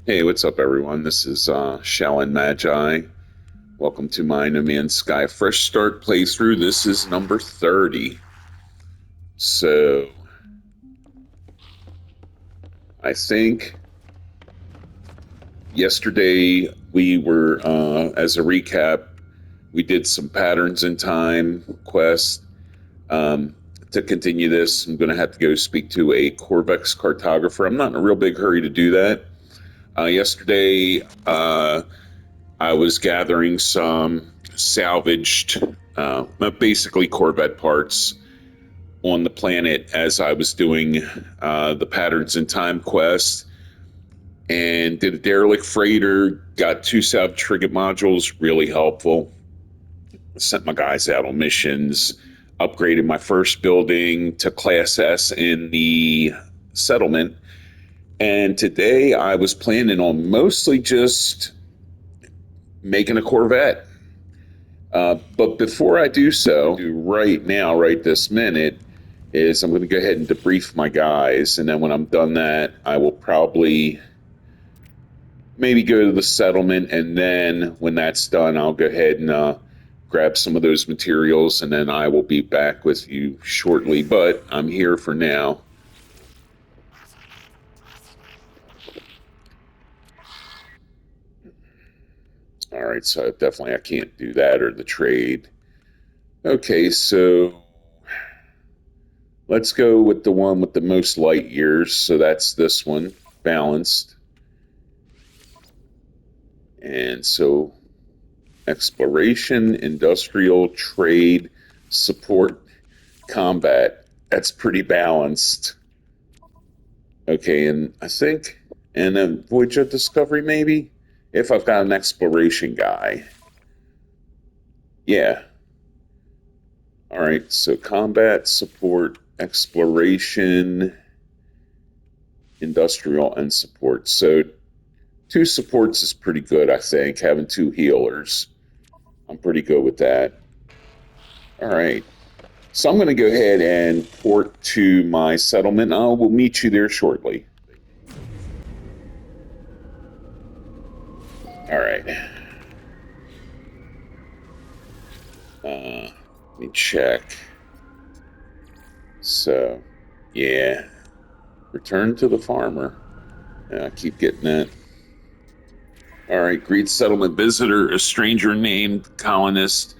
Hey, what's up, everyone? This is Shallon Magi. Welcome to my No Man's Sky Fresh Start playthrough. This is number 30. So, I think yesterday we were, as a recap, we did some patterns in time quests. Um, to continue this, I'm going to have to go speak to a Corvette cartographer. I'm not in a real big hurry to do that. Yesterday, I was gathering some salvaged, basically Corvette parts on the planet as I was doing the Patterns in Time quest, and did a derelict freighter, got two salvage frigate modules, really helpful. Sent my guys out on missions, upgraded my first building to Class S in the settlement, and today I was planning on mostly just making a Corvette. But before I do so, right now, right this minute, is I'm going to go ahead and debrief my guys. And then when I'm done that, I will probably maybe go to the settlement. And then when that's done, I'll go ahead and grab some of those materials. And then I will be back with you shortly. But I'm here for now. All right, so definitely I can't do that or the trade. Okay, so let's go with the one with the most light years. So that's this one, balanced. And so exploration, industrial, trade, support, combat. That's pretty balanced. Okay, and I think, and a voyage of discovery maybe, if I've got an exploration guy. Yeah. All right, so combat, support, exploration, industrial, and support. So two supports is pretty good, I think. Having two healers, I'm pretty good with that. All right. So I'm going to go ahead and port to my settlement. I will meet you there shortly. All right. Let me check. So, yeah. Return to the farmer. Yeah, I keep getting that. All right. Greet settlement visitor, a stranger named colonist.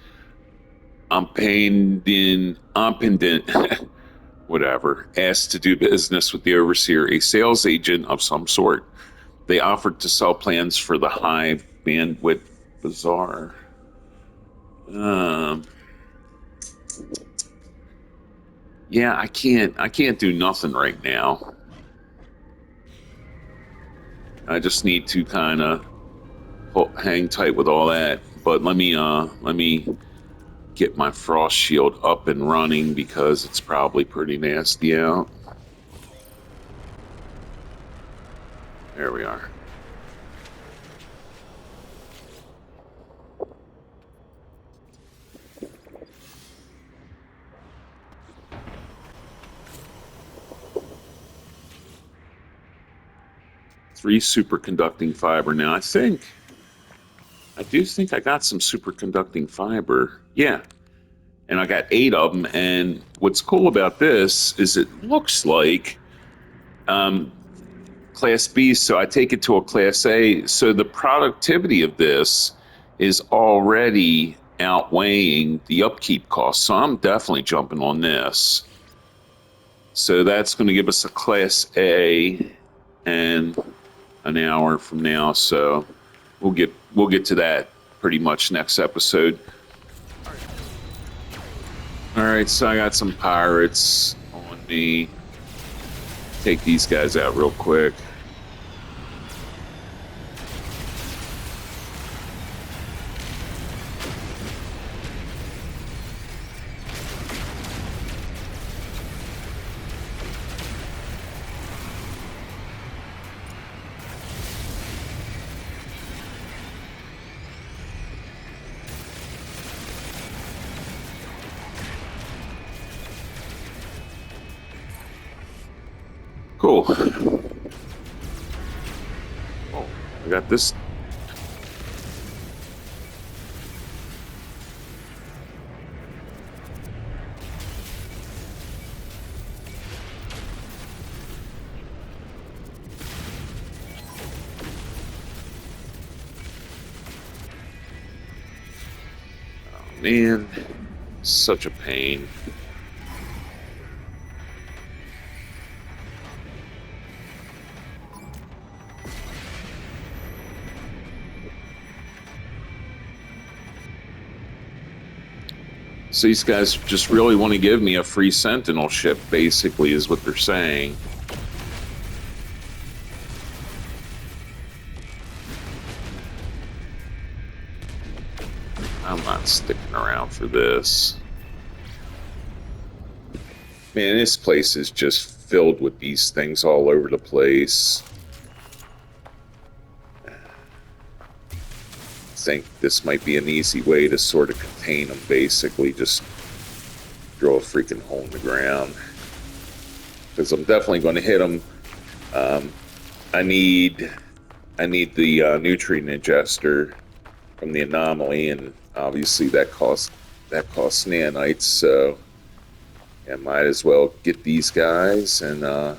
Ampendant, whatever, asked to do business with the overseer, a sales agent of some sort. They offered to sell plans for the high bandwidth bazaar. Um, yeah, I can't do nothing right now. I just need to kind of hang tight with all that. But let me get my frost shield up and running because it's probably pretty nasty out. There we are. Three superconducting fiber. Now I do think I got some superconducting fiber. Yeah, and I got 8 of them. And what's cool about this is it looks like um, Class B, so I take it to a Class A. So the productivity of this is already outweighing the upkeep costs. So I'm definitely jumping on this. So that's going to give us a Class A and an hour from now. So we'll get to that pretty much next episode. All right, so I got some pirates on me. Take these guys out real quick. Cool. Oh, I got this. Oh, man, such a pain. So these guys just really want to give me a free Sentinel ship, basically, is what they're saying. I'm not sticking around for this. Man, this place is just filled with these things all over the place. I think this might be an easy way to sort of contain them, basically. Just drill a freaking hole in the ground. Because I'm definitely going to hit them. I need the nutrient ingester from the anomaly, and obviously that costs nanites, so I might as well get these guys and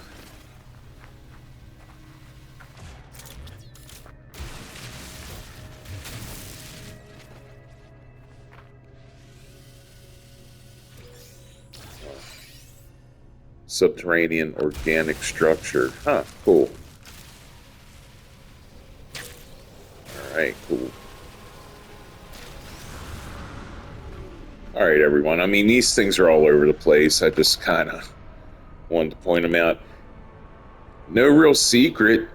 subterranean organic structure. Huh, cool. Alright, cool. Alright, everyone. I mean, these things are all over the place. I just kind of wanted to point them out. No real secret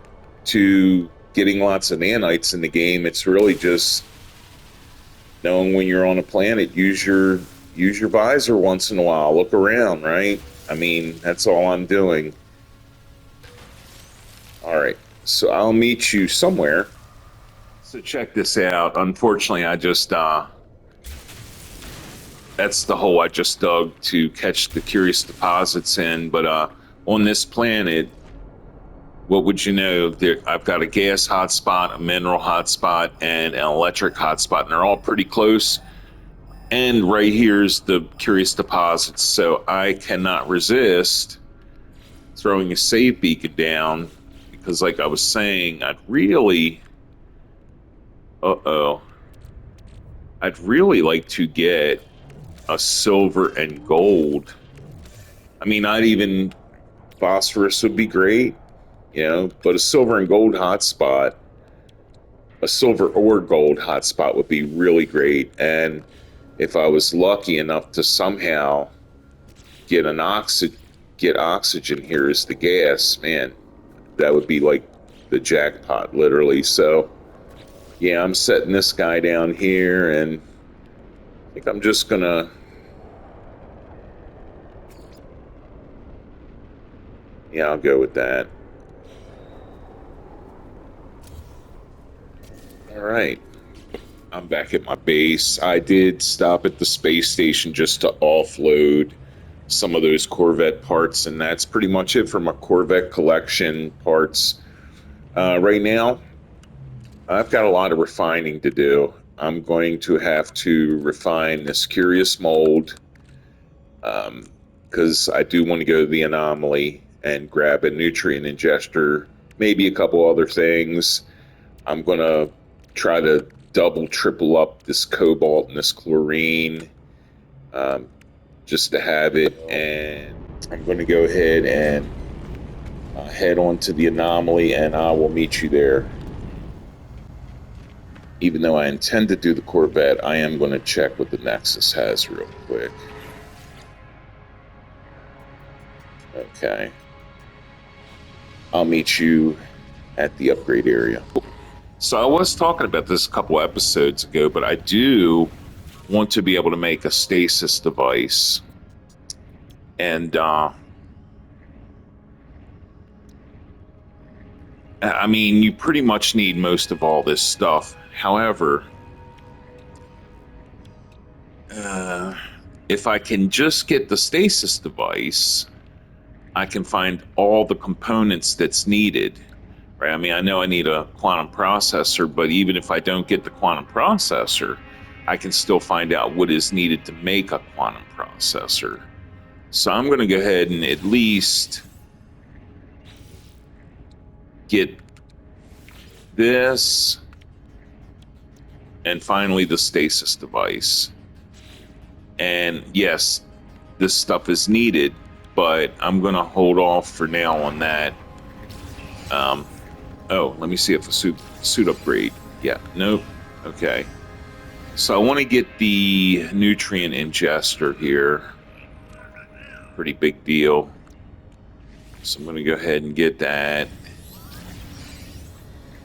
to getting lots of nanites in the game. It's really just knowing when you're on a planet, use your visor once in a while. Look around, right? I mean, that's all I'm doing. Alright, so I'll meet you somewhere. So check this out. Unfortunately, I just, that's the hole I just dug to catch the curious deposits in. But on this planet, what would you know? I've got a gas hotspot, a mineral hotspot, and an electric hotspot, and they're all pretty close. And right here's the curious deposits, so I cannot resist throwing a save beacon down, because like I was saying, I'd really like to get a silver and gold. I mean, not even phosphorus would be great, you know, but a silver and gold hotspot, a silver or gold hotspot would be really great. And if I was lucky enough to somehow get oxygen here as the gas, man, that would be like the jackpot, literally. So yeah, I'm setting this guy down here, and I think I'm just gonna, yeah, I'll go with that. All right, I'm back at my base. I did stop at the space station just to offload some of those Corvette parts, and that's pretty much it for my Corvette collection parts. Right now, I've got a lot of refining to do. I'm going to have to refine this curious mold, because I do want to go to the anomaly and grab a nutrient ingester, maybe a couple other things. I'm going to try to double, triple up this cobalt and this chlorine, just to have it. And I'm going to go ahead and head on to the anomaly, and I will meet you there. Even though I intend to do the Corvette, I am going to check what the Nexus has real quick. Okay. I'll meet you at the upgrade area. So I was talking about this a couple episodes ago, but I do want to be able to make a stasis device. And, I mean, you pretty much need most of all this stuff. However, if I can just get the stasis device, I can find all the components that's needed. right? I mean, I know I need a quantum processor, but even if I don't get the quantum processor, I can still find out what is needed to make a quantum processor. So I'm going to go ahead and at least get this, and finally the stasis device. And yes, this stuff is needed, but I'm going to hold off for now on that. Oh, let me see if a suit upgrade. Yeah, nope. Okay. So I want to get the nutrient ingester here. Pretty big deal. So I'm going to go ahead and get that.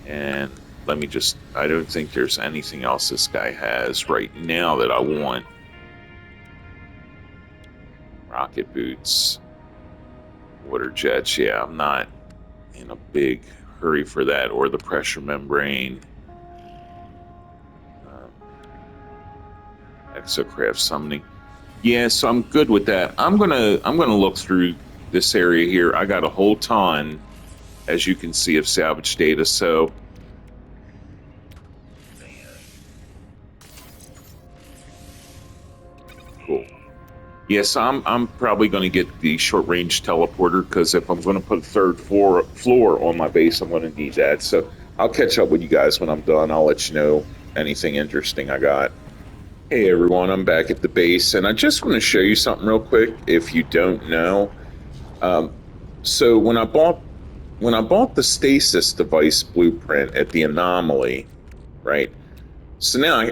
And let me just, I don't think there's anything else this guy has right now that I want. Rocket boots, water jets. Yeah, I'm not in a big hurry for that, or the pressure membrane. Exocraft summoning. Yeah, so I'm good with that. I'm gonna look through this area here. I got a whole ton, as you can see, of salvage data. So cool. Yes, I'm probably going to get the short range teleporter, because if I'm going to put a third floor on my base, I'm going to need that. So I'll catch up with you guys when I'm done. I'll let you know anything interesting I got. Hey everyone, I'm back at the base, and I just want to show you something real quick. If you don't know, so when I bought the stasis device blueprint at the anomaly, right? So now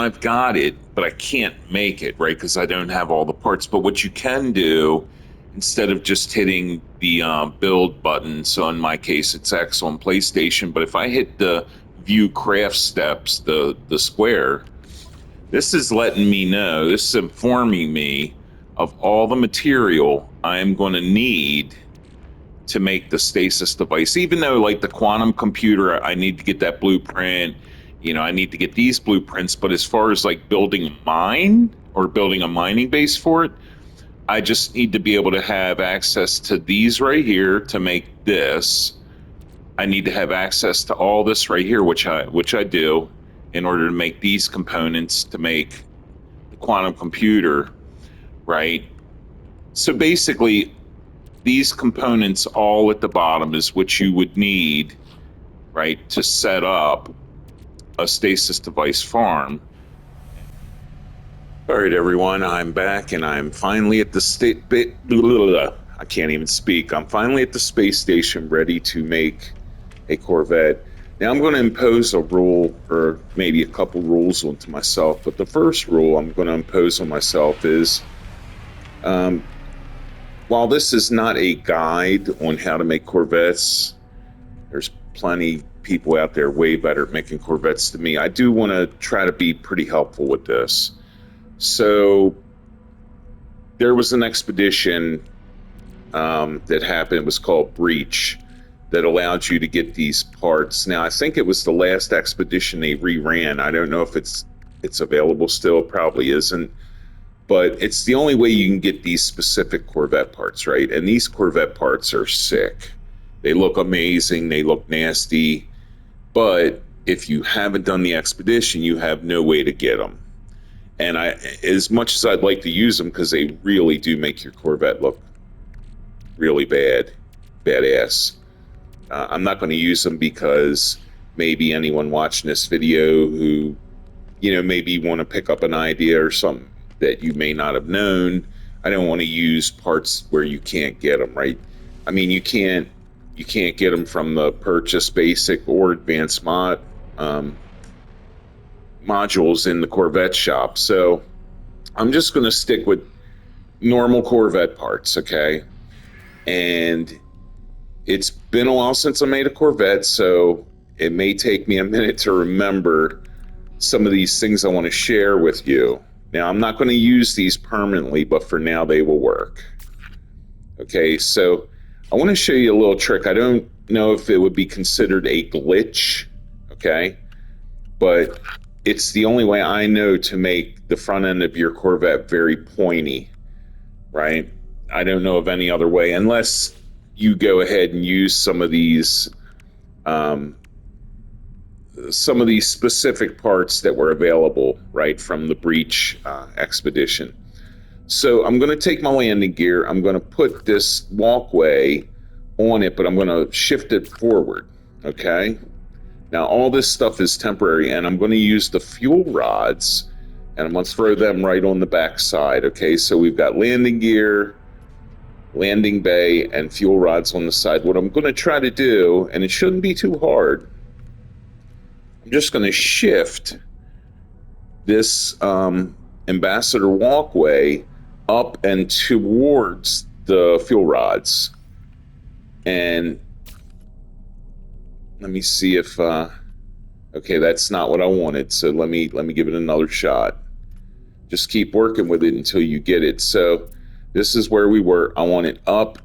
I've got it, but I can't make it, right? Because I don't have all the parts. But what you can do, instead of just hitting the build button, so in my case it's X on PlayStation, but if I hit the view craft steps, the square, this is letting me know, this is informing me of all the material I'm going to need to make the stasis device. Even though, like, the quantum computer, I need to get that blueprint, I need to get these blueprints, but as far as like building a mine or building a mining base for it, I just need to be able to have access to these right here to make this. I need to have access to all this right here, which I do, in order to make these components to make the quantum computer, right? So basically, these components all at the bottom is what you would need, right, to set up a stasis device farm. All right, everyone, I'm back, and I'm finally at the I can't even speak. I'm finally at the space station, ready to make a Corvette. Now I'm going to impose a rule, or maybe a couple rules, onto myself. But the first rule I'm going to impose on myself is, while this is not a guide on how to make Corvettes, there's plenty people out there way better at making Corvettes than me. I do want to try to be pretty helpful with this. So there was an expedition that happened. It was called Breach, that allowed you to get these parts. Now, I think it was the last expedition they reran. I don't know if it's available still. Probably isn't. But it's the only way you can get these specific Corvette parts, right? And these Corvette parts are sick. They look amazing. They look nasty. But if you haven't done the expedition, you have no way to get them. And as much as I'd like to use them, because they really do make your Corvette look really badass, I'm not going to use them, because maybe anyone watching this video who, maybe want to pick up an idea or something that you may not have known, I don't want to use parts where you can't get them, right? I mean, you can't get them from the purchase basic or advanced modules in the Corvette shop. So I'm just going to stick with normal Corvette parts, okay? And it's been a while since I made a Corvette, so it may take me a minute to remember some of these things I want to share with you. Now, I'm not going to use these permanently, but for now they will work. Okay, so I want to show you a little trick. I don't know if it would be considered a glitch, okay? But it's the only way I know to make the front end of your Corvette very pointy, right? I don't know of any other way, unless you go ahead and use some of these um, some of these specific parts that were available, right, from the breach expedition. So I'm going to take my landing gear. I'm going to put this walkway on it, but I'm going to shift it forward. Okay. Now, all this stuff is temporary, and I'm going to use the fuel rods, and I'm going to throw them right on the back side. Okay. So we've got landing gear, landing bay, and fuel rods on the side. What I'm going to try to do, and it shouldn't be too hard, I'm just going to shift this ambassador walkway up and towards the fuel rods. And let me see if okay, that's not what I wanted, so let me give it another shot. Just keep working with it until you get it. So this is where we were. I want it up.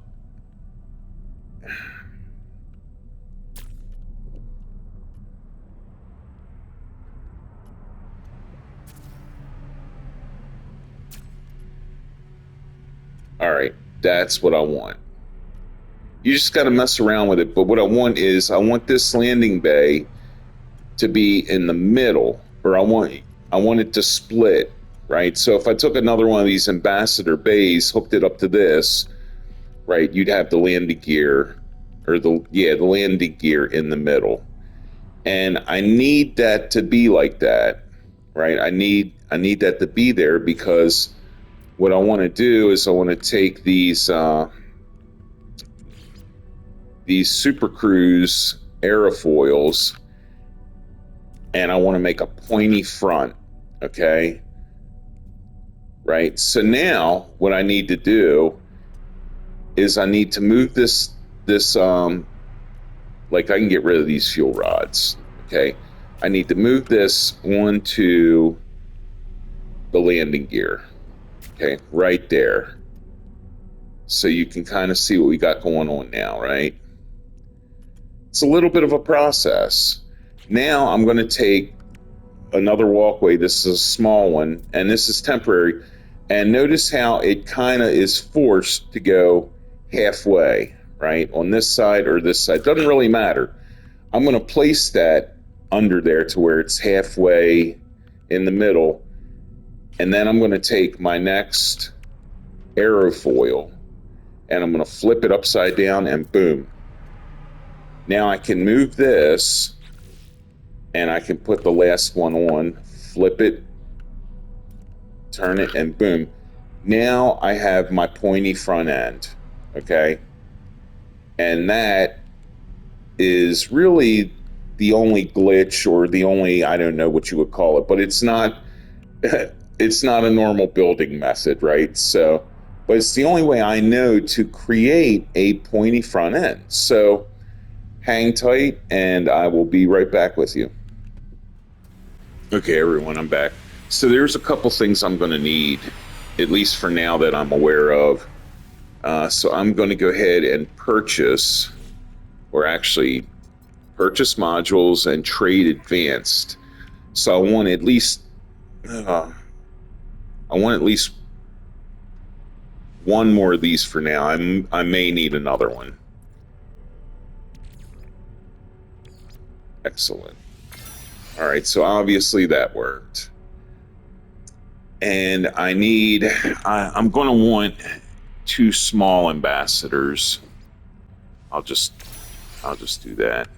All right, that's what I want. You just got to mess around with it. But what I want is, I want this landing bay to be in the middle, or I want it to split, right? So if I took another one of these ambassador bays, hooked it up to this, right, you'd have the landing gear, or the landing gear in the middle. And I need that to be like that, right? I need that to be there, because what I want to do is I want to take these Super Cruise aerofoils, and I want to make a pointy front. Okay, right? So now what I need to do is I need to move this like, I can get rid of these fuel rods. Okay, I need to move this onto the landing gear. Okay, right there. So you can kind of see what we got going on now, right? It's a little bit of a process. Now I'm going to take another walkway. This is a small one, and this is temporary. And notice how it kind of is forced to go halfway, right? On this side or this side. Doesn't really matter. I'm going to place that under there to where it's halfway in the middle. And then I'm going to take my next aerofoil, and I'm going to flip it upside down, and boom. Now I can move this, and I can put the last one on, flip it, turn it, and boom. Now I have my pointy front end, okay? And that is really the only glitch, or the only, I don't know what you would call it, but it's not it's not a normal building method, right? So, but it's the only way I know to create a pointy front end. So hang tight, and I will be right back with you. Okay, everyone, I'm back. So there's a couple things I'm going to need, at least for now, that I'm aware of. So I'm going to go ahead and purchase, or actually purchase modules and trade advanced. So I want at least one more of these for now. I may need another one. Excellent. All right, so obviously that worked. And I'm going to want 2 small ambassadors. I'll just do that.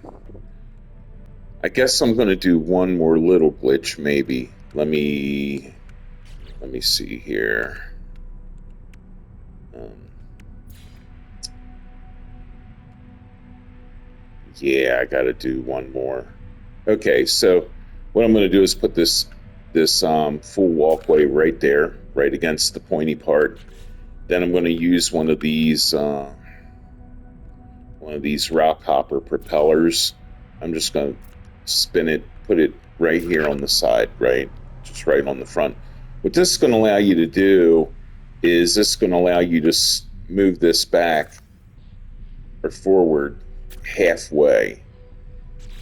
I guess I'm going to do one more little glitch, maybe. Let me see here. Yeah, I got to do one more. Okay, so what I'm going to do is put this full walkway right there, right against the pointy part. Then I'm going to use one of these rock hopper propellers. I'm just going to spin it, put it right here on the side, right, just right on the front. What this is going to allow you to do is to move this back or forward halfway.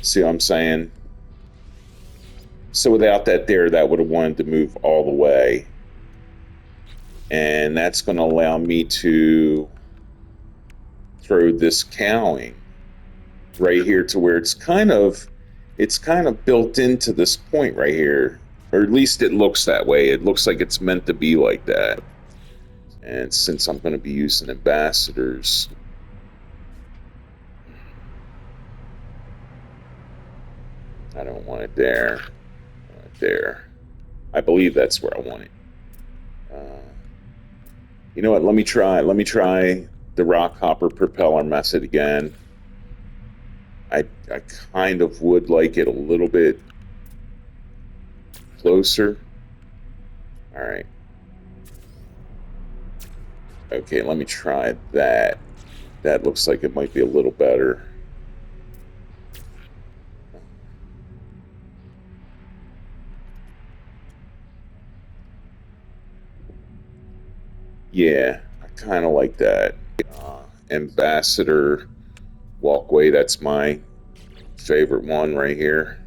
See what I'm saying? So without that there, that would have wanted to move all the way. And that's going to allow me to throw this cowling right here to where it's kind of built into this point right here, or at least it looks that way. It looks like it's meant to be like that. And since I'm going to be using ambassadors, I don't want it there. I want it there. I believe that's where I want it. You know what? Let me try the rock hopper propeller method again. I kind of would like it a little bit closer. All right. Okay, let me try that. That looks like it might be a little better. Yeah, I kind of like that. Ambassador walkway, that's my favorite one right here.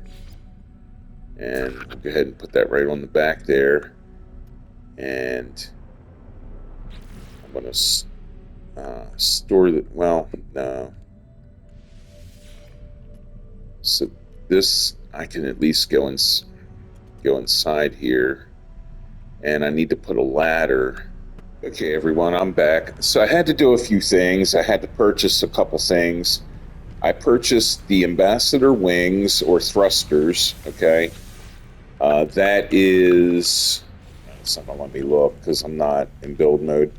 And we'll go ahead and put that right on the back there. And I'm going to store the, well, no. So this, I can at least go inside here. And I need to put a ladder. Okay, everyone, I'm back. So I had to do a few things. I had to purchase a couple things. I purchased the ambassador wings or thrusters, okay? That is, it's not gonna let me look because I'm not in build mode.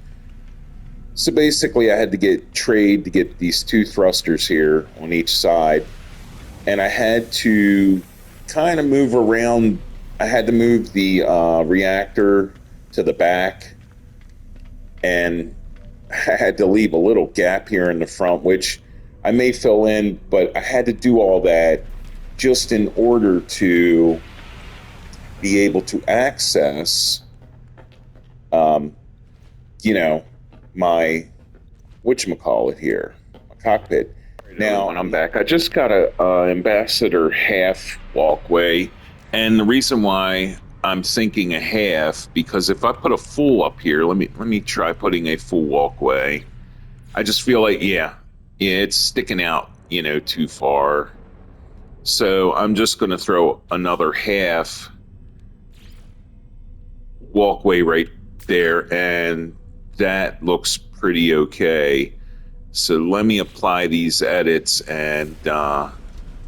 So basically I had to get these two thrusters here on each side. And I had to kind of move around. I had to move the reactor to the back. And I had to leave a little gap here in the front, which I may fill in, but I had to do all that just in order to be able to access, you know, my, whatchamacallit here, my cockpit. Now, when I'm back, I just got a ambassador half walkway, and the reason why I'm thinking a half, because if I put a full up here, let me try putting a full walkway. I just feel like, yeah, it's sticking out, you know, too far. So I'm just going to throw another half walkway right there, and that looks pretty okay. So let me apply these edits, and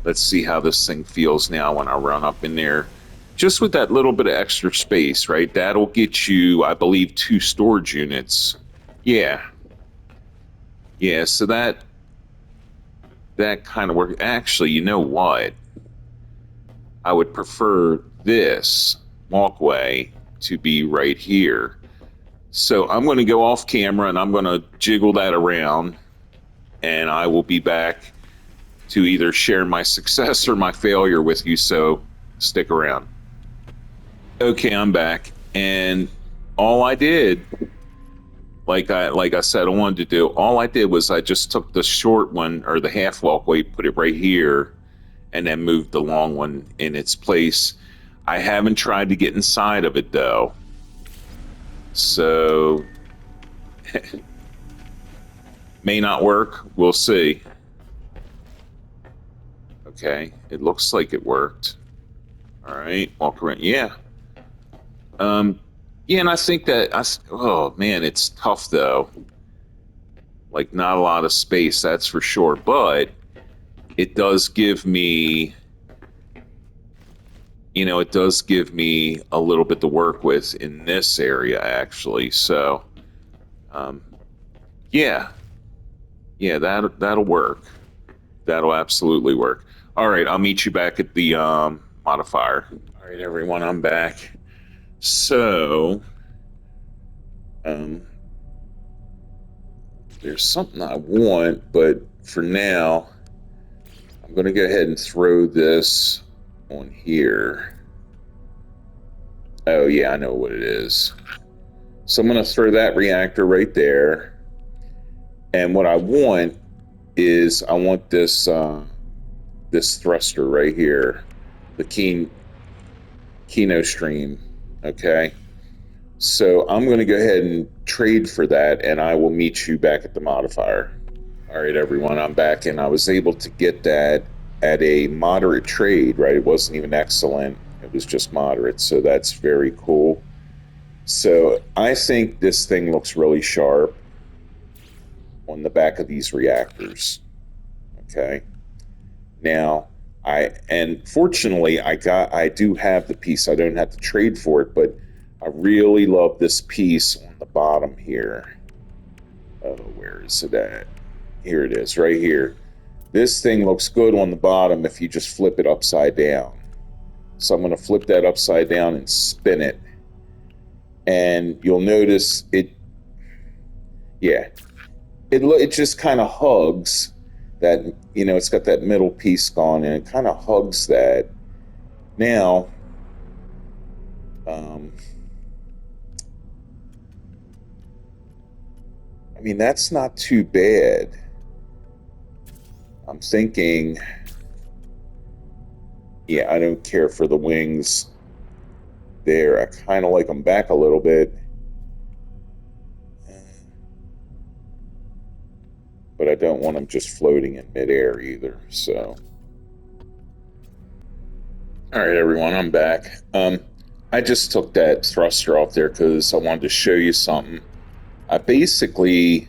let's see how this thing feels now when I run up in there. Just with that little bit of extra space, right? That'll get you, I believe, 2 storage units. Yeah. Yeah, so that kind of works. Actually, you know what? I would prefer this walkway to be right here. So I'm going to go off camera and I'm going to jiggle that around, and I will be back to either share my success or my failure with you, so stick around. Okay, I'm back, and all I did, like I said I wanted to do, all I did was I just took the short one, or the half walkway, put it right here, and then moved the long one in its place. I haven't tried to get inside of it, though. So, may not work. We'll see. Okay, it looks like it worked. All right, walk around. Yeah. Yeah, and I think that, oh man, it's tough though. Like, not a lot of space, that's for sure. But it does give me, you know, it does give me a little bit to work with in this area, actually. So, yeah, that'll work. That'll absolutely work. All right, I'll meet you back at the modifier. All right, everyone, I'm back. So, there's something I want, but for now, I'm going to go ahead and throw this on here. Oh, yeah, I know what it is. So I'm going to throw that reactor right there. And what I want is, I want this this thruster right here, the Kino stream, okay? So I'm going to go ahead and trade for that, and I will meet you back at the modifier. All right, everyone, I'm back, and I was able to get that at a moderate trade, right? It wasn't even excellent, it was just moderate, so that's very cool. So I think this thing looks really sharp on the back of these reactors. Okay. Now, and fortunately I do have the piece. I don't have to trade for it, but I really love this piece on the bottom here. Oh, where is it at? Here it is, right here. This thing looks good on the bottom if you just flip it upside down. So I'm going to flip that upside down and spin it. And you'll notice it, yeah, it just kind of hugs that, it's got that middle piece gone and it kind of hugs that. Now, I mean, that's not too bad. I'm thinking, yeah, I don't care for the wings there. I kind of like them back a little bit. But I don't want them just floating in midair either, so. All right, everyone, I'm back. I just took that thruster off there because I wanted to show you something. I basically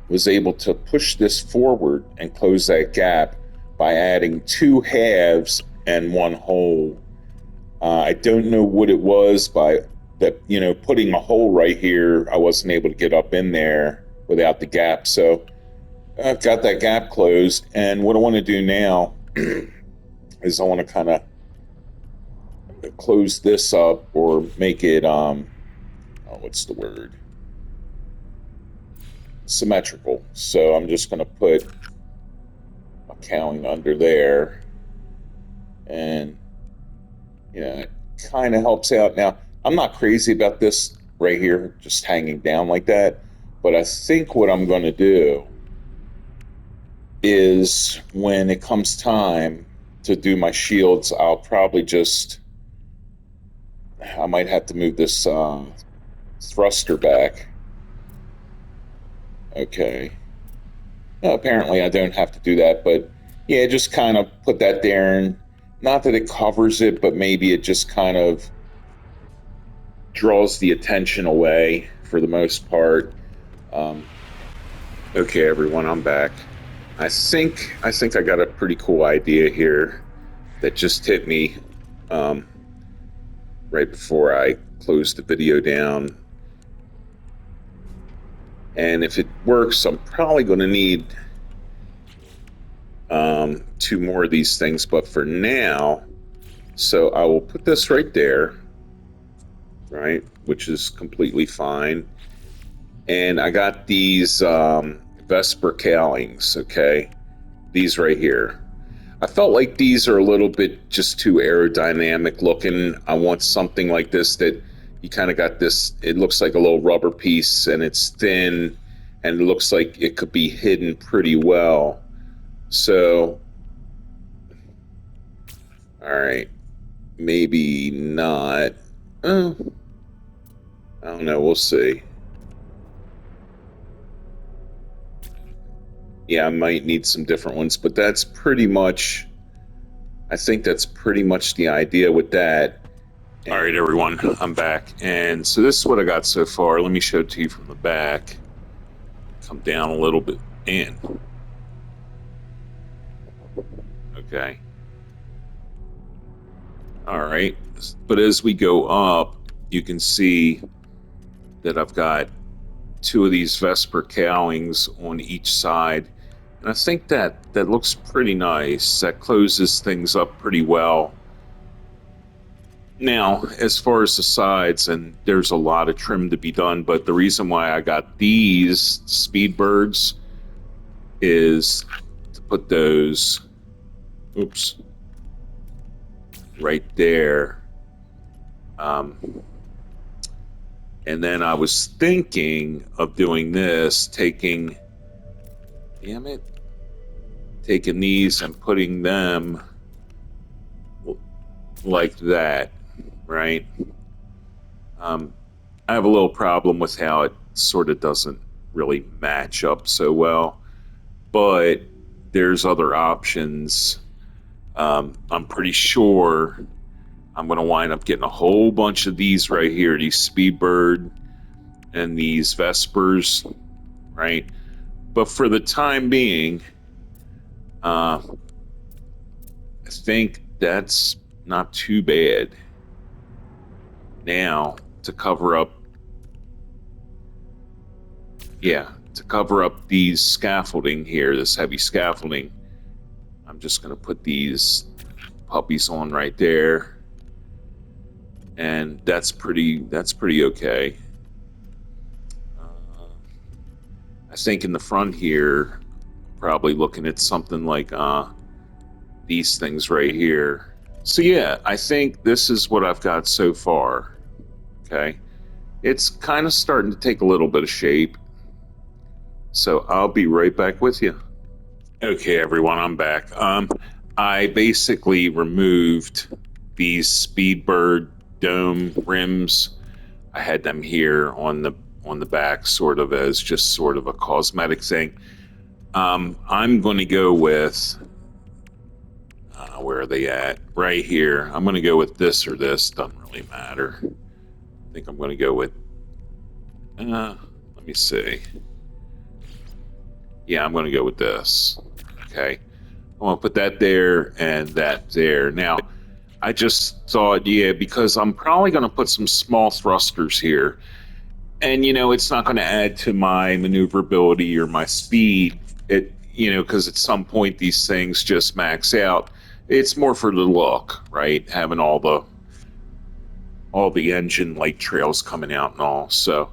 was able to push this forward and close that gap by adding 2 halves and 1 hole. I don't know what it was by that, putting a hole right here. I wasn't able to get up in there without the gap. So I've got that gap closed. And what I want to do now is I want to kind of close this up or make it, what's the word? Symmetrical. So I'm just going to put a cowling under there, and it kind of helps out. Now, I'm not crazy about this right here just hanging down like that, but I think what I'm going to do is when it comes time to do my shields, I'll probably I might have to move this thruster back. Okay. No, apparently I don't have to do that, but yeah, just kind of put that there, and not that it covers it, but maybe it just kind of draws the attention away for the most part. Okay, everyone, I'm back. I think I got a pretty cool idea here that just hit me right before I closed the video down. And if it works, I'm probably going to need 2 more of these things. But for now, so I will put this right there, right, which is completely fine. And I got these Vesper cowlings, okay, these right here. I felt like these are a little bit just too aerodynamic looking. I want something like this that you kind of got this, it looks like a little rubber piece and it's thin and it looks like it could be hidden pretty well. So, all right, maybe not. I don't know, we'll see. Yeah, I might need some different ones, but that's pretty much, I think that's pretty much the idea with that. All right, everyone, I'm back. And so this is what I got so far. Let me show it to you from the back. Come down a little bit in. Okay. All right. But as we go up, you can see that I've got 2 of these Vesper cowlings on each side. And I think that looks pretty nice. That closes things up pretty well. Now, as far as the sides, and there's a lot of trim to be done, but the reason why I got these Speedbirds is to put those, right there. And then I was thinking of doing this, taking these and putting them like that, right? I have a little problem with how it sort of doesn't really match up so well. but there's other options. I'm pretty sure I'm going to wind up getting a whole bunch of these right here, these Speedbird and these Vespers, right? But for the time being, I think that's not too bad. Now, to cover up, to cover up these scaffolding here, this heavy scaffolding, I'm just going to put these puppies on right there. And that's pretty okay. I think in the front here, probably looking at something like these things right here. So yeah, I think this is what I've got so far. Okay, it's kind of starting to take a little bit of shape. So I'll be right back with you. Okay, everyone, I'm back. I basically removed these Speedbird dome rims. I had them here on the back, sort of as just sort of a cosmetic thing. I'm going to go with where are they at? Right here. I'm going to go with this or this. Doesn't really matter. I think I'm going to go with. Let me see. Yeah, I'm going to go with this. Okay. I want to put that there and that there. Now, I just thought, yeah, because I'm probably going to put some small thrusters here. And, it's not going to add to my maneuverability or my speed. Because at some point these things just max out. It's more for the look, right? Having all the engine light trails coming out and all. So,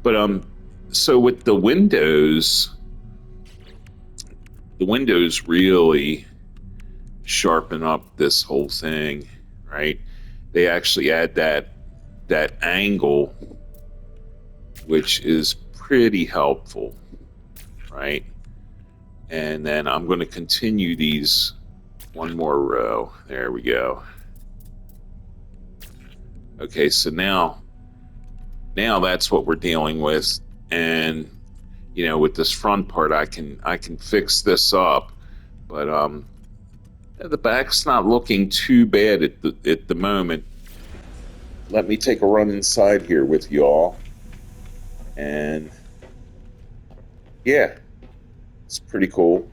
but so with the windows really sharpen up this whole thing, right? They actually add that angle, which is pretty helpful, right? And then I'm going to continue these one more row. There we go. Okay, so now that's what we're dealing with. And with this front part, I can fix this up, but the back's not looking too bad at the moment. Let me take a run inside here with y'all, and yeah, it's pretty cool.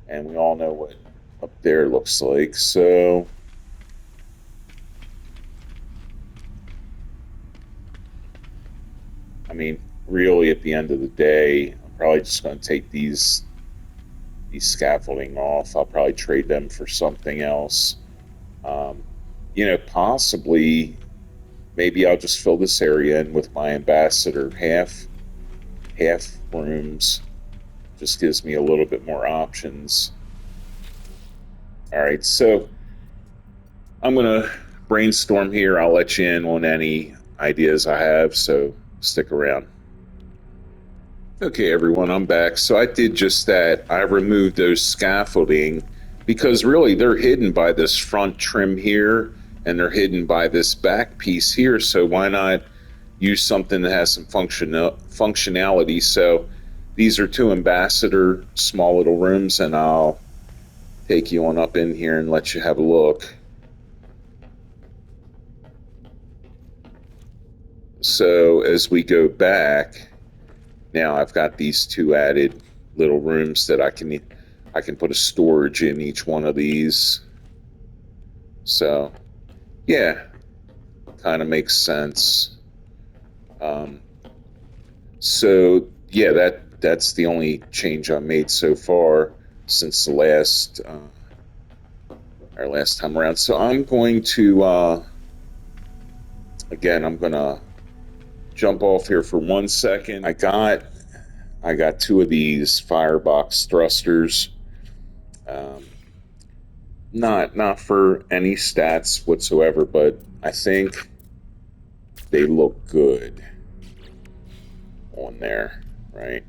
And we all know what up there looks like. So I mean, really, at the end of the day, I'm probably just going to take these scaffolding off. I'll probably trade them for something else. Possibly, maybe I'll just fill this area in with my ambassador half rooms. Just gives me a little bit more options. All right, so I'm going to brainstorm here. I'll let you in on any ideas I have, so stick around. Okay, everyone, I'm back. So I did just that. I removed those scaffolding because really they're hidden by this front trim here and they're hidden by this back piece here. So why not use something that has some functionality? So these are two ambassador small little rooms, and I'll take you on up in here and let you have a look. So as we go back, now I've got these two added little rooms that I can put a storage in each one of these. So yeah, kind of makes sense. So yeah, that's the only change I made so far since the our last time around. So I'm going to again, I'm gonna jump off here for 1 second. I got two of these firebox thrusters. Not for any stats whatsoever, but I think they look good on there, right?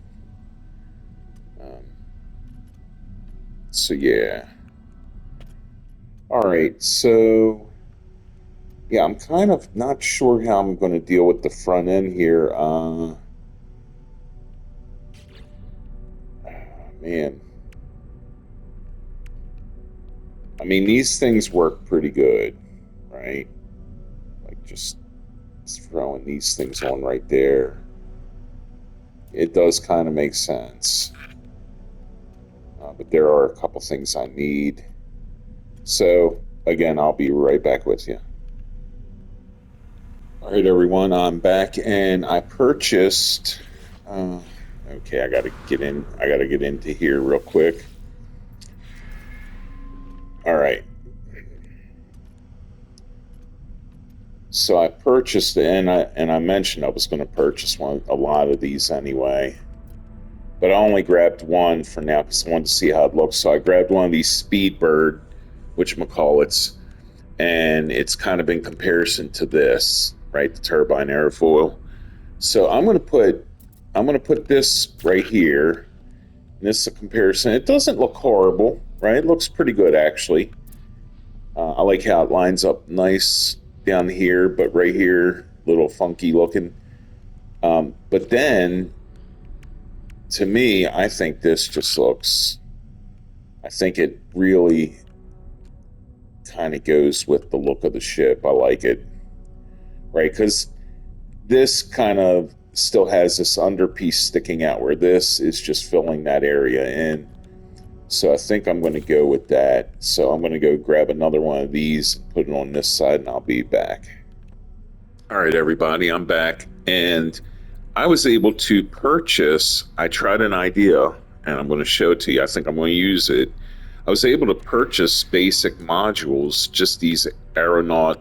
So yeah. All right, so yeah, I'm kind of not sure how I'm going to deal with the front end here. Man, I mean, these things work pretty good, right? Like just throwing these things on right there. It does kind of make sense. But there are a couple things I need. So, again, I'll be right back with you. All right, everyone, I'm back and I purchased. Okay, I got to get in. I got to get into here real quick. All right. So I purchased it, and I mentioned I was going to purchase a lot of these anyway, but I only grabbed one for now because I wanted to see how it looks. So I grabbed one of these Speedbird, whatchamacallits, and it's kind of in comparison to this, right? The turbine airfoil. So I'm gonna put this right here. And this is a comparison. It doesn't look horrible, right? It looks pretty good actually. I like how it lines up nice down here, but right here, a little funky looking. But then, to me, I think this just looks. I think it really kind of goes with the look of the ship. I like it, right? Because this kind of still has this underpiece sticking out where this is just filling that area in. So I think I'm going to go with that. So I'm going to go grab another one of these and put it on this side, and I'll be back. All right, everybody, I'm back. And I was able to purchase, I tried an idea, and I'm going to show it to you. I think I'm going to use it. I was able to purchase basic modules, just these Argonaut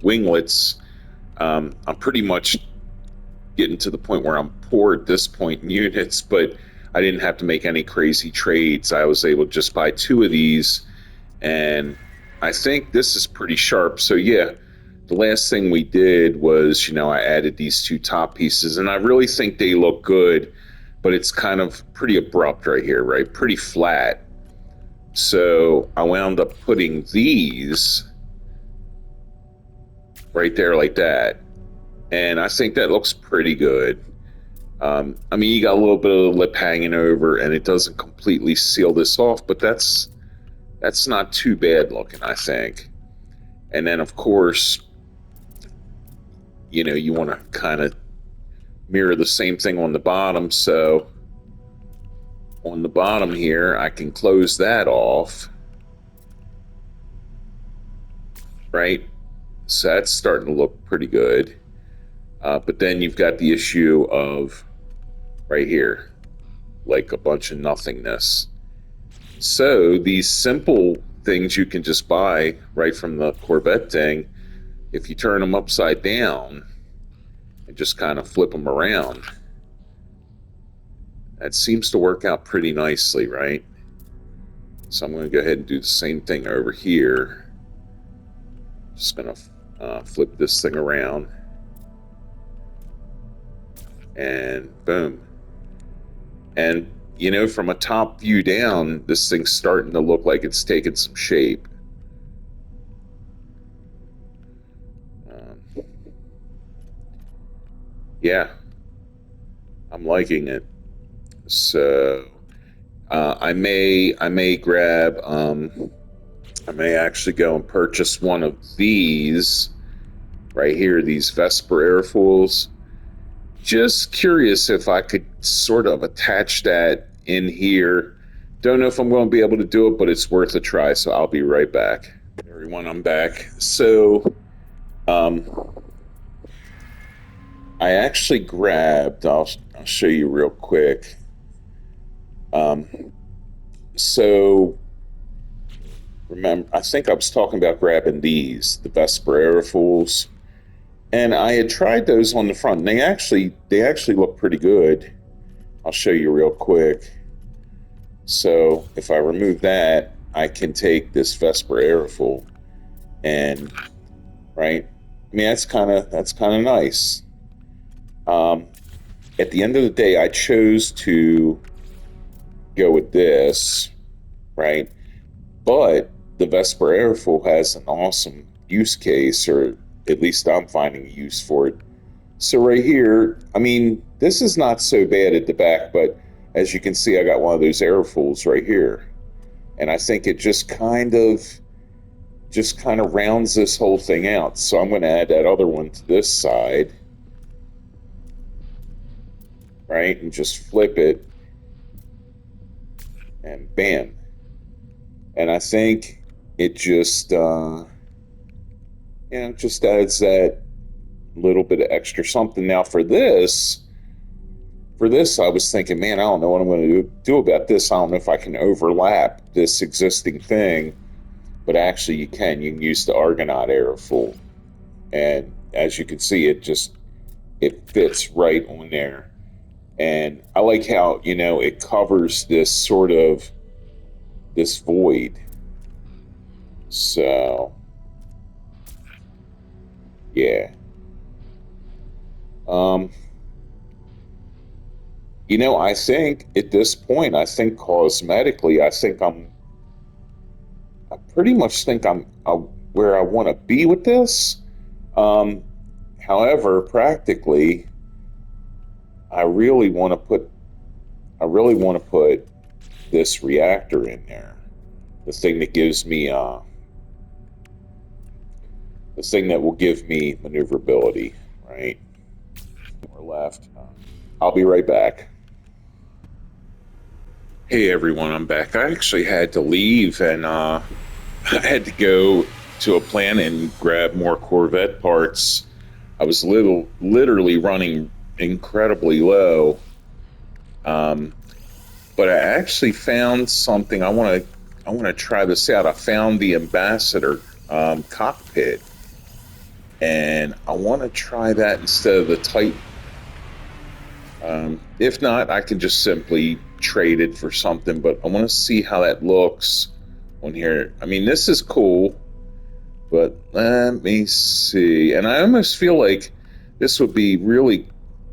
winglets. I'm pretty much getting to the point where I'm poor at this point in units, but I didn't have to make any crazy trades. I was able to just buy two of these, and I think this is pretty sharp. So yeah, the last thing we did was, I added these two top pieces, and I really think they look good, but it's kind of pretty abrupt right here, right? Pretty flat. So I wound up putting these right there like that, and I think that looks pretty good. I mean, you got a little bit of the lip hanging over, and it doesn't completely seal this off, but that's not too bad looking, I think. And then, of course, you want to kind of mirror the same thing on the bottom. So on the bottom here, I can close that off, right? So that's starting to look pretty good. But then you've got the issue of right here, like a bunch of nothingness. So these simple things you can just buy right from the Corvette thing, if you turn them upside down and just kind of flip them around, that seems to work out pretty nicely, right? So I'm going to go ahead and do the same thing over here. Just going to flip this thing around. And boom. And, from a top view down, this thing's starting to look like it's taking some shape. Yeah, I'm liking it. So I may grab. I may actually go and purchase one of these right here. These Vesper airfoils. Just curious if I could sort of attach that in here. Don't know if I'm going to be able to do it, but it's worth a try. So I'll be right back. Everyone, I'm back. So, I actually grabbed, I'll show you real quick. So remember, I think I was talking about grabbing these, the Vesper airfoils, and I had tried those on the front. And they actually look pretty good. I'll show you real quick. So if I remove that, I can take this Vesper airfoil, and right, I mean that's kind of nice. At the end of the day, I chose to go with this, right? But the Vesper airfoil has an awesome use case, or at least I'm finding a use for it. So right here, I mean, this is not so bad at the back, but as you can see, I got one of those airfoils right here. And I think it just kind of rounds this whole thing out. So I'm going to add that other one to this side, right? And just flip it, and bam. And I think it just, just adds that little bit of extra something. Now for this, I was thinking, man, I don't know what I'm going to do about this. I don't know if I can overlap this existing thing, but actually you can. You can use the Argonaut airfoil, and as you can see, it fits right on there. And I like how, it covers this void. So, yeah. I think at this point, cosmetically, I pretty much think I'm where I want to be with this. However, practically, I really want to put this reactor in there. The thing that will give me maneuverability, right? More left. I'll be right back. Hey everyone, I'm back. I actually had to leave, and I had to go to a plant and grab more Corvette parts. I was literally running incredibly low, but I actually found something. I want to try this out. I found the Ambassador cockpit, and I want to try that instead of the Titan. If not, I can just simply trade it for something, but I want to see how that looks on here. I mean, this is cool, but let me see. And I almost feel like this would be really,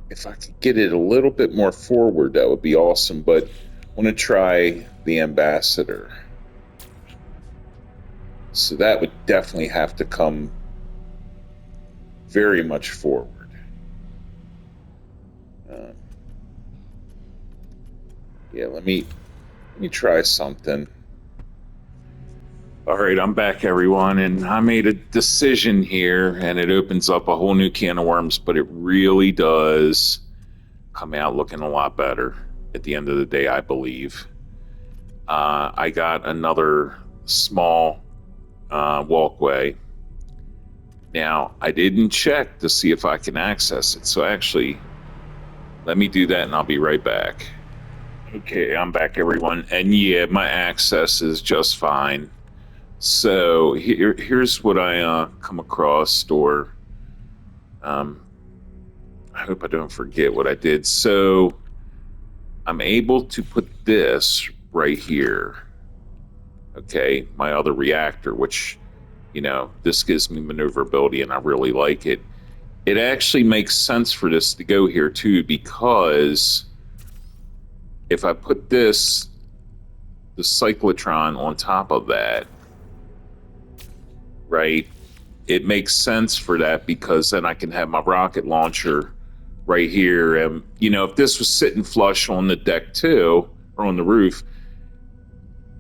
if I could get it a little bit more forward, that would be awesome. But I want to try the Ambassador. So that would definitely have to come very much forward. Yeah, let me try something. All right, I'm back, everyone, and I made a decision here, and it opens up a whole new can of worms, but it really does come out looking a lot better at the end of the day, I believe. I got another small walkway. Now, I didn't check to see if I can access it, so actually, let me do that, and I'll be right back. Okay, I'm back, everyone, and yeah, my access is just fine. So here's what I come across, or I hope I don't forget what I did. So I'm able to put this right here. Okay, my other reactor, which, this gives me maneuverability, and I really like it. It actually makes sense for this to go here too, because if I put the cyclotron on top of that, right, it makes sense for that, because then I can have my rocket launcher right here. And, if this was sitting flush on the deck too, or on the roof,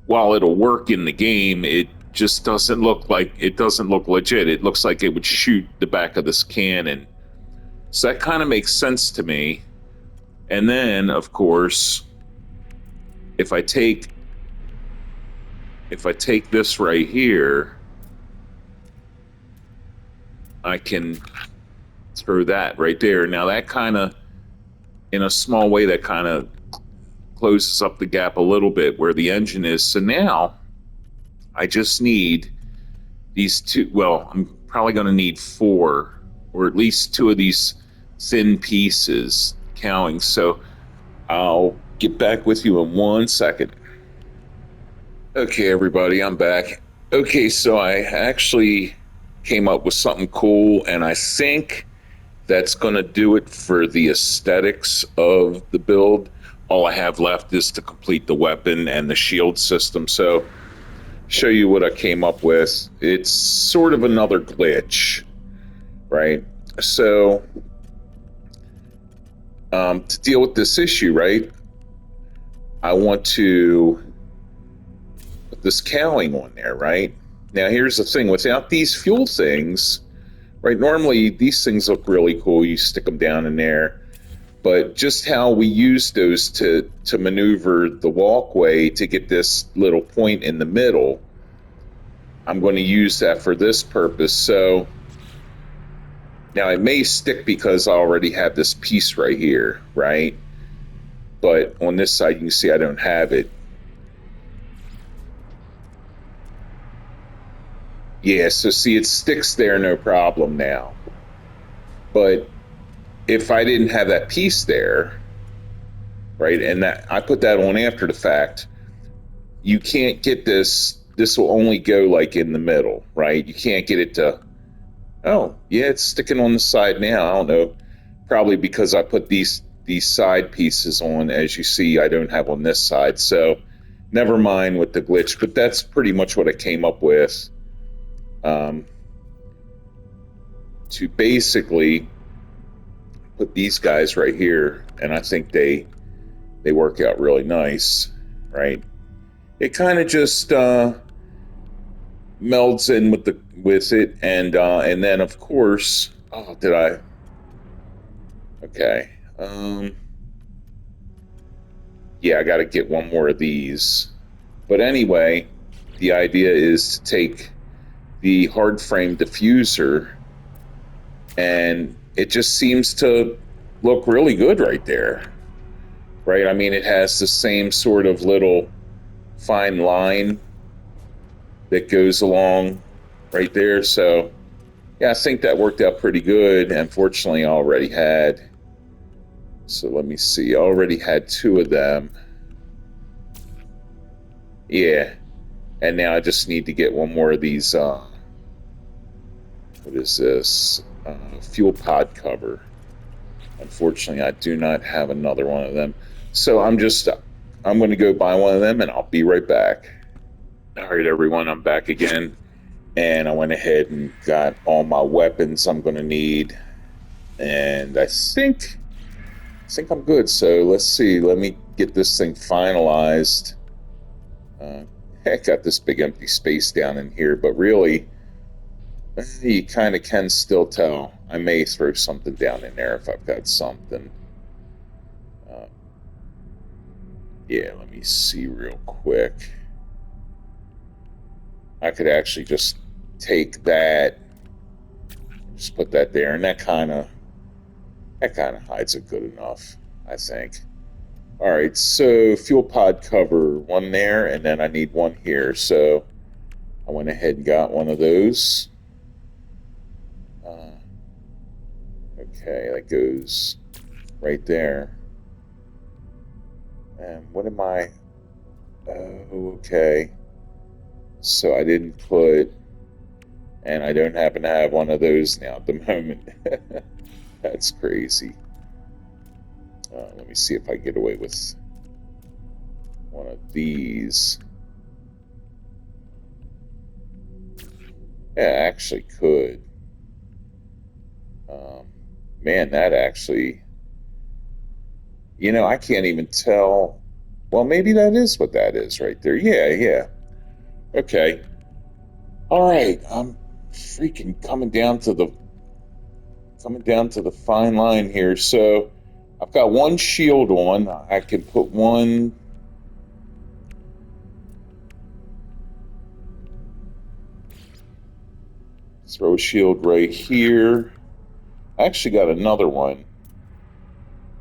while it'll work in the game, it just doesn't look legit. It looks like it would shoot the back of this cannon. So that kind of makes sense to me. And then, of course, if I take this right here, I can throw that right there. Now that kind of, in a small way, that kind of closes up the gap a little bit where the engine is. So now I just need these two. Well, I'm probably going to need 4, or at least 2 of these thin pieces cowling. So I'll get back with you in 1 second. Okay, everybody, I'm back. Okay, so I actually came up with something cool, and I think that's going to do it for the aesthetics of the build. All I have left is to complete the weapon and the shield system. So, show you what I came up with. It's sort of another glitch, right? So, to deal with this issue, right, I want to put this cowling on there, right? Now, here's the thing. Without these fuel things, right, normally these things look really cool. You stick them down in there. But just how we use those to maneuver the walkway to get this little point in the middle, I'm going to use that for this purpose. So now it may stick because I already have this piece right here, right? But on this side, you can see I don't have it. Yeah, so see, it sticks there, no problem now. But if I didn't have that piece there, right, and that I put that on after the fact, you can't get this. This will only go like in the middle, right? You can't get it to, oh, yeah, it's sticking on the side now. I don't know. Probably because I put these side pieces on, as you see, I don't have on this side. So never mind with the glitch, but that's pretty much what I came up with. To basically put these guys right here, and I think they work out really nice, right? It kind of just melds in with it, and then of course, oh, did I? Okay, yeah, I got to get one more of these. But anyway, the idea is to take the hard frame diffuser, and it just seems to look really good right there, right? I mean, it has the same sort of little fine line that goes along right there. So yeah, I think that worked out pretty good. Unfortunately, I already had, so let me see, I already had two of them. Yeah, and now I just need to get one more of these, what is this? Fuel pod cover. Unfortunately, I do not have another one of them. So I'm going to go buy one of them and I'll be right back. All right, everyone, I'm back again. And I went ahead and got all my weapons I'm going to need. And I think I'm good. So let's see. Let me get this thing finalized. I got this big empty space down in here, but really, you kind of can still tell. I may throw something down in there if I've got something. Yeah, let me see real quick. I could actually just take that, just put that there, and that kind of hides it good enough, I think. All right, so fuel pod cover, one there, and then I need one here. So I went ahead and got one of those. Okay, that goes right there. And what am I? Oh, okay. So I didn't put, and I don't happen to have one of those now at the moment. That's crazy. Let me see if I get away with one of these. Yeah, I actually could. Man, that actually, I can't even tell. Well, maybe that is what that is right there. Yeah. Okay. All right. I'm freaking coming down to the fine line here. So I've got one shield on. I can put one. Throw a shield right here. I actually got another one.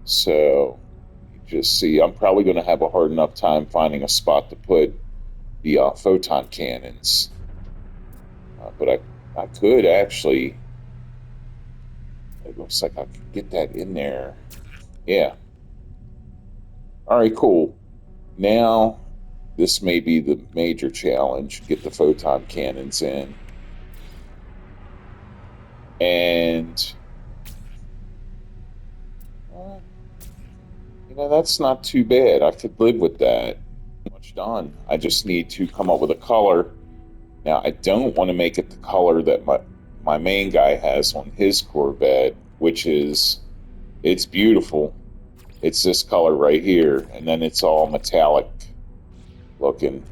So you just see, I'm probably going to have a hard enough time finding a spot to put the photon cannons. But I could actually, it looks like I could get that in there. Yeah. All right, cool. Now, this may be the major challenge, get the photon cannons in. And, that's not too bad. I could live with that. Much done. I just need to come up with a color. Now, I don't want to make it the color that my main guy has on his Corvette, which is, it's beautiful. It's this color right here, and then it's all metallic looking,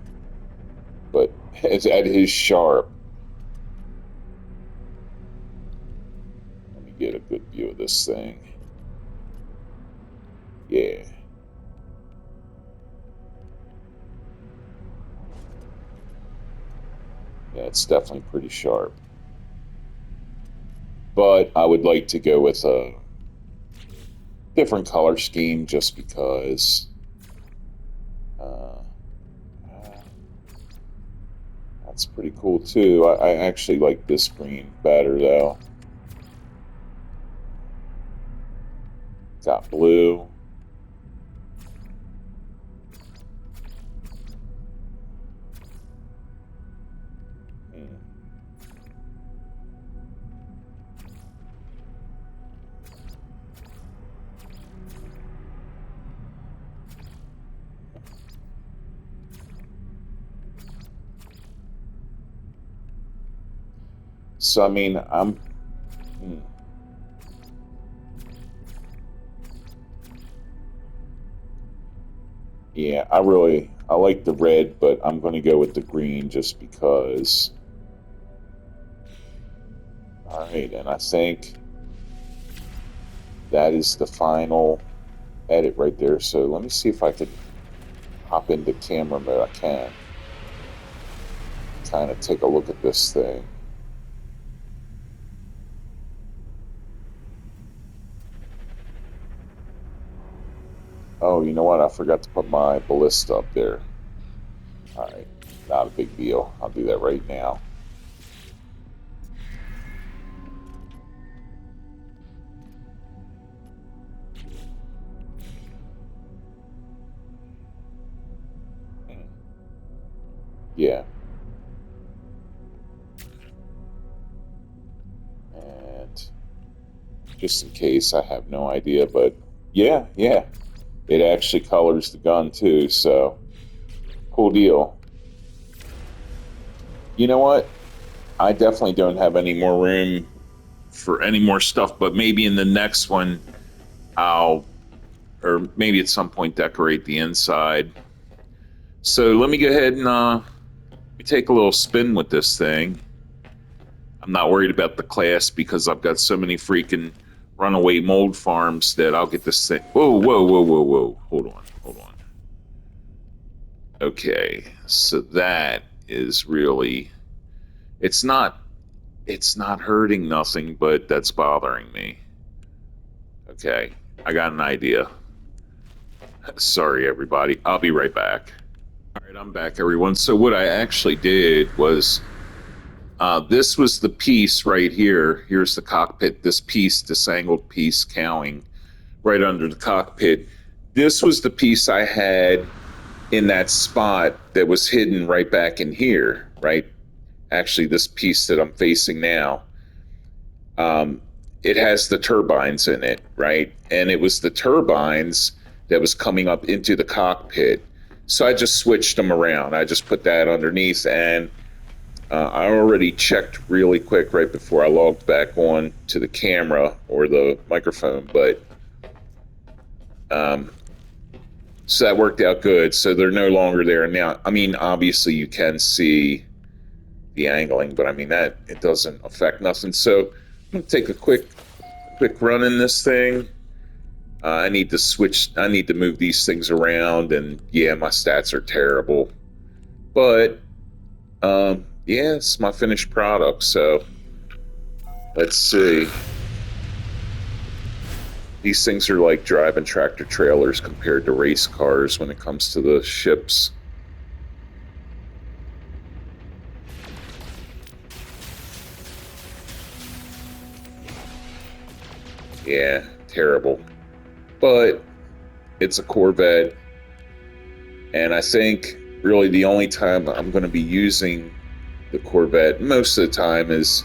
but it's at his sharp. Let me get a good view of this thing. Yeah. Yeah, it's definitely pretty sharp. But I would like to go with a different color scheme just because that's pretty cool too. I actually like this green better though. Got blue. So I mean, yeah, I like the red, but I'm going to go with the green just because. All right, and I think that is the final edit right there. So let me see if I can hop into camera mode. I can kind of take a look at this thing. Oh, you know what? I forgot to put my ballista up there. All right, not a big deal. I'll do that right now. Yeah. And just in case, I have no idea, but yeah, it actually colors the gun too, so cool deal. You know what? I definitely don't have any more room for any more stuff, but maybe in the next one, or maybe at some point, decorate the inside. So let me go ahead and take a little spin with this thing. I'm not worried about the class because I've got so many freaking runaway mold farms that I'll get this thing. Whoa. Hold on. Okay, so that is really, it's not hurting nothing, but that's bothering me. Okay, I got an idea. Sorry, everybody. I'll be right back. All right, I'm back, everyone. So what I actually did was, this was the piece right here. Here's the cockpit. This piece, this angled piece, cowling right under the cockpit. This was the piece I had in that spot that was hidden right back in here, right? Actually, this piece that I'm facing now, it has the turbines in it, right? And it was the turbines that was coming up into the cockpit. So I just switched them around. I just put that underneath, and I already checked really quick right before I logged back on to the camera or the microphone, but so that worked out good. So they're no longer there now. I mean, obviously you can see the angling, but I mean that it doesn't affect nothing. So I'm gonna take a quick run in this thing. I need to switch. I need to move these things around, and yeah, my stats are terrible. But yeah, it's my finished product. So let's see. These things are like driving tractor trailers compared to race cars when it comes to the ships. Yeah, terrible. But it's a Corvette, and I think really the only time I'm going to be using the Corvette most of the time is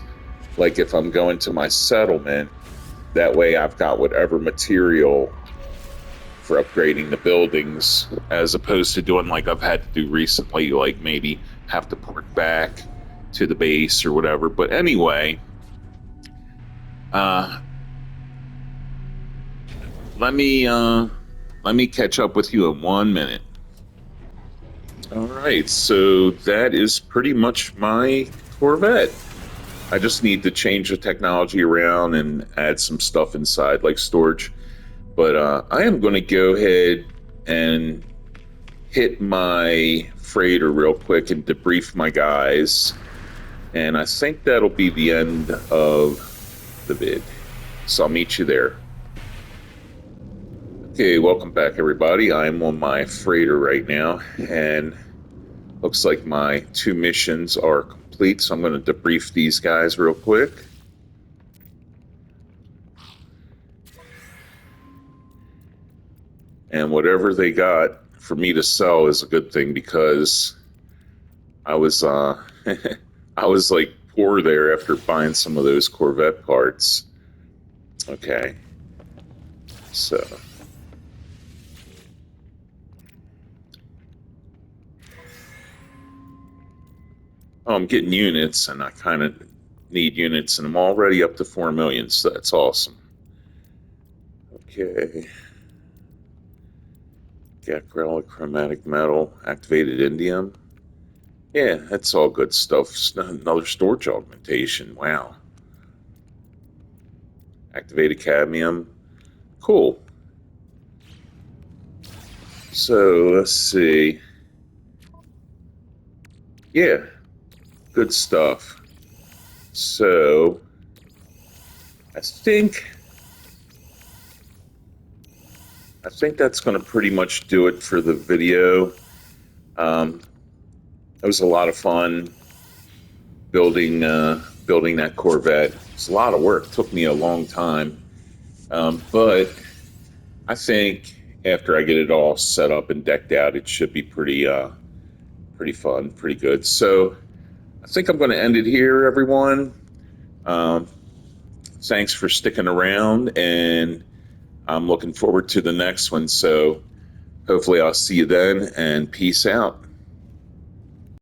like if I'm going to my settlement. That way I've got whatever material for upgrading the buildings, as opposed to doing like I've had to do recently, like maybe have to port back to the base or whatever. But anyway, let me let me catch up with you in 1 minute. All right, so that is pretty much my Corvette. I just need to change the technology around and add some stuff inside, like storage. But I am going to go ahead and hit my freighter real quick and debrief my guys. And I think that'll be the end of the vid. So I'll meet you there. Okay, welcome back, everybody. I'm on my freighter right now, and looks like my 2 missions are complete. So I'm going to debrief these guys real quick. And whatever they got for me to sell is a good thing, because I was I was like poor there after buying some of those Corvette parts. Okay, so I'm getting units, and I kind of need units, and I'm already up to 4 million, so that's awesome. Okay. Gacrilla, chromatic metal, activated indium. Yeah, that's all good stuff. Another storage augmentation. Wow. Activated cadmium. Cool. So let's see. Yeah, good stuff. So I think that's going to pretty much do it for the video. It was a lot of fun building that Corvette. It's a lot of work. It took me a long time, but I think after I get it all set up and decked out, it should be pretty fun, pretty good. So I think I'm going to end it here, everyone. Thanks for sticking around, and I'm looking forward to the next one. So hopefully I'll see you then, and peace out.